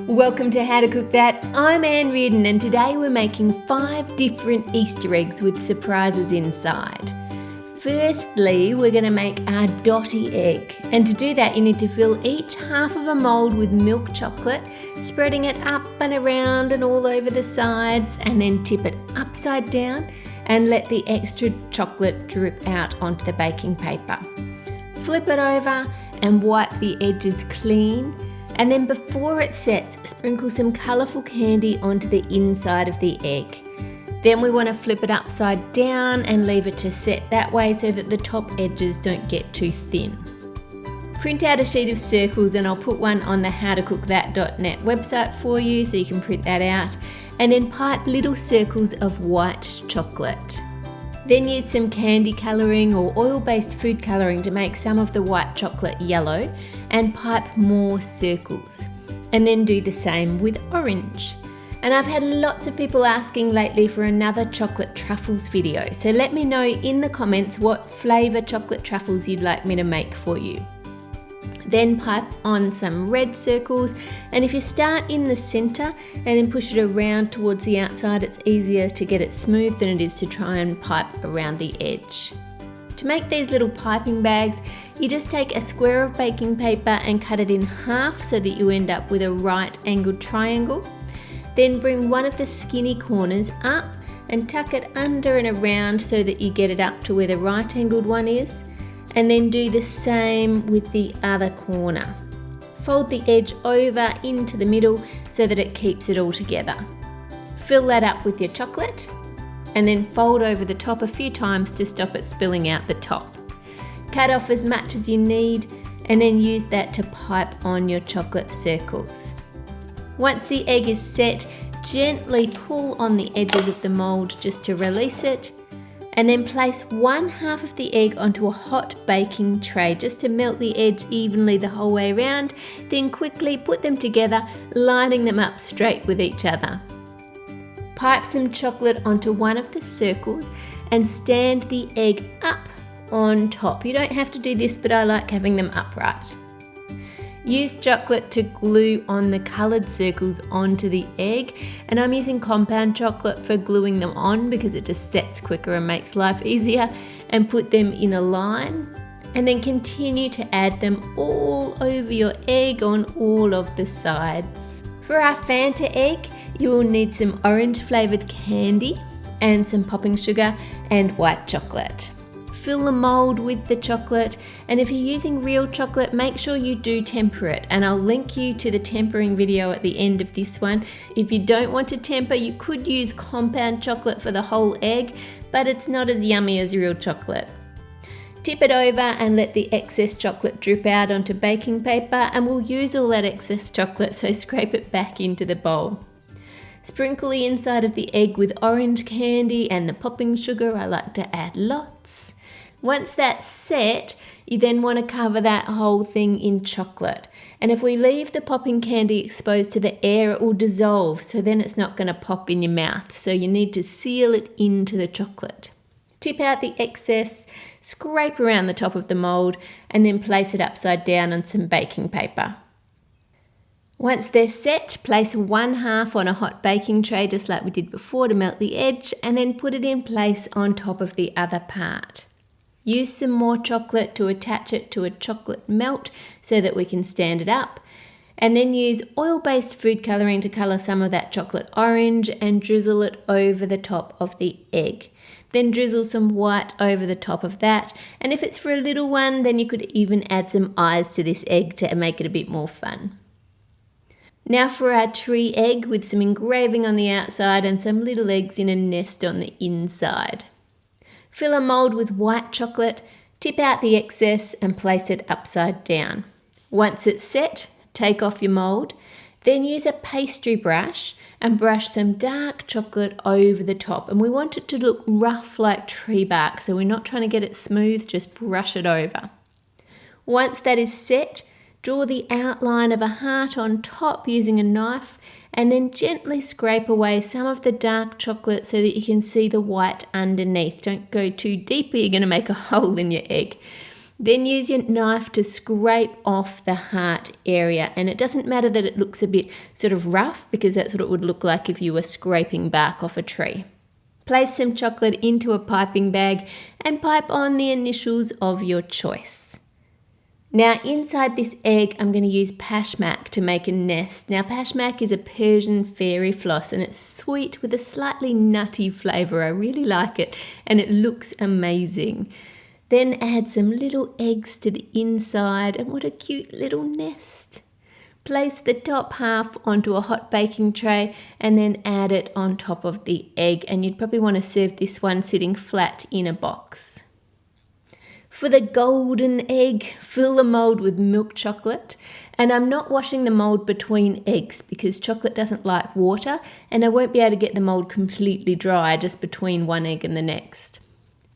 Welcome to How to Cook That. I'm Reardon and today we're making 5 different Easter eggs with surprises inside. Firstly, we're going to make our dotty egg, and to do that you need to fill each half of a mould with milk chocolate, spreading it up and around and all over the sides, and then tip it upside down and let the extra chocolate drip out onto the baking paper. Flip it over and wipe the edges clean. And then before it sets, sprinkle some colourful candy onto the inside of the egg. Then we want to flip it upside down and leave it to set that way so that the top edges don't get too thin. Print out a sheet of circles, and I'll put one on the howtocookthat.net website for you so you can print that out. And then pipe little circles of white chocolate. Then use some candy colouring or oil-based food colouring to make some of the white chocolate yellow, and pipe more circles. And then do the same with orange. And I've had lots of people asking lately for another chocolate truffles video, so let me know in the comments what flavour chocolate truffles you'd like me to make for you. Then pipe on some red circles, and if you start in the centre and then push it around towards the outside, it's easier to get it smooth than it is to try and pipe around the edge. To make these little piping bags, you just take a square of baking paper and cut it in half so that you end up with a right angled triangle. Then bring one of the skinny corners up and tuck it under and around so that you get it up to where the right angled one is. And then do the same with the other corner. Fold the edge over into the middle so that it keeps it all together. Fill that up with your chocolate and then fold over the top a few times to stop it spilling out the top. Cut off as much as you need and then use that to pipe on your chocolate circles. Once the egg is set, gently pull on the edges of the mould just to release it. And then place one half of the egg onto a hot baking tray just to melt the edge evenly the whole way around. Then quickly put them together, lining them up straight with each other. Pipe some chocolate onto one of the circles and stand the egg up on top. You don't have to do this, but I like having them upright. Use chocolate to glue on the coloured circles onto the egg, and I'm using compound chocolate for gluing them on because it just sets quicker and makes life easier, and put them in a line, and then continue to add them all over your egg on all of the sides. For our Fanta egg, you will need some orange flavoured candy and some popping sugar and white chocolate. Fill the mould with the chocolate, and if you're using real chocolate, make sure you do temper it, and I'll link you to the tempering video at the end of this one. If you don't want to temper, you could use compound chocolate for the whole egg, but it's not as yummy as real chocolate. Tip it over and let the excess chocolate drip out onto baking paper, and we'll use all that excess chocolate, so scrape it back into the bowl. Sprinkle the inside of the egg with orange candy and the popping sugar. I like to add lots. Once that's set, you then want to cover that whole thing in chocolate. And if we leave the popping candy exposed to the air, it will dissolve, so then it's not going to pop in your mouth. So you need to seal it into the chocolate. Tip out the excess, scrape around the top of the mould, and then place it upside down on some baking paper. Once they're set, place one half on a hot baking tray just like we did before to melt the edge, and then put it in place on top of the other part. Use some more chocolate to attach it to a chocolate melt so that we can stand it up, and then use oil-based food colouring to colour some of that chocolate orange and drizzle it over the top of the egg. Then drizzle some white over the top of that, and if it's for a little one, then you could even add some eyes to this egg to make it a bit more fun. Now for our tree egg with some engraving on the outside and some little eggs in a nest on the inside. Fill a mould with white chocolate, tip out the excess and place it upside down. Once it's set, take off your mould, then use a pastry brush and brush some dark chocolate over the top. And we want it to look rough like tree bark, so we're not trying to get it smooth, just brush it over. Once that is set, draw the outline of a heart on top using a knife, and then gently scrape away some of the dark chocolate so that you can see the white underneath. Don't go too deep or you're going to make a hole in your egg. Then use your knife to scrape off the heart area, and it doesn't matter that it looks a bit sort of rough, because that's what it would look like if you were scraping bark off a tree. Place some chocolate into a piping bag and pipe on the initials of your choice. Now inside this egg I'm going to use pashmak to make a nest. Now pashmak is a Persian fairy floss and it's sweet with a slightly nutty flavour. I really like it and it looks amazing. Then add some little eggs to the inside, and what a cute little nest. Place the top half onto a hot baking tray and then add it on top of the egg, and you'd probably want to serve this one sitting flat in a box. For the golden egg, fill the mould with milk chocolate, and I'm not washing the mould between eggs because chocolate doesn't like water and I won't be able to get the mould completely dry just between one egg and the next.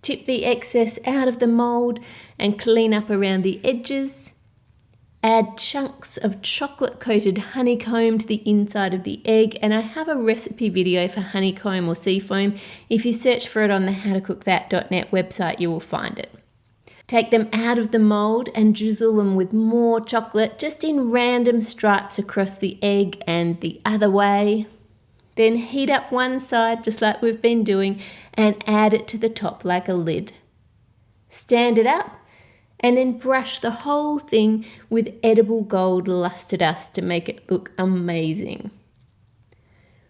Tip the excess out of the mould and clean up around the edges. Add chunks of chocolate-coated honeycomb to the inside of the egg, and I have a recipe video for honeycomb or seafoam. If you search for it on the howtocookthat.net website, you will find it. Take them out of the mould and drizzle them with more chocolate, just in random stripes across the egg and the other way. Then heat up one side, just like we've been doing, and add it to the top like a lid. Stand it up and then brush the whole thing with edible gold luster dust to make it look amazing.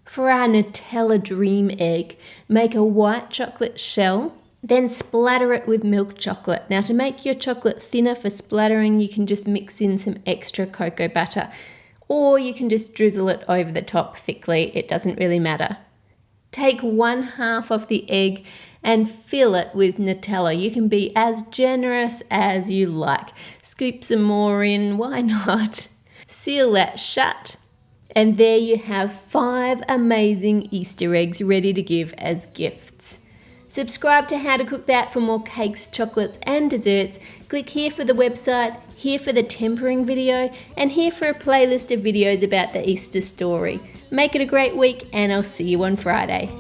For our Nutella dream egg, make a white chocolate shell, then splatter it with milk chocolate. Now to make your chocolate thinner for splattering, you can just mix in some extra cocoa butter, or you can just drizzle it over the top thickly, it doesn't really matter. Take one half of the egg and fill it with Nutella. You can be as generous as you like. Scoop some more in, why not? Seal that shut, and there you have 5 amazing Easter eggs ready to give as gifts. Subscribe to How to Cook That for more cakes, chocolates and desserts. Click here for the website, here for the tempering video, and here for a playlist of videos about the Easter story. Make it a great week and I'll see you on Friday.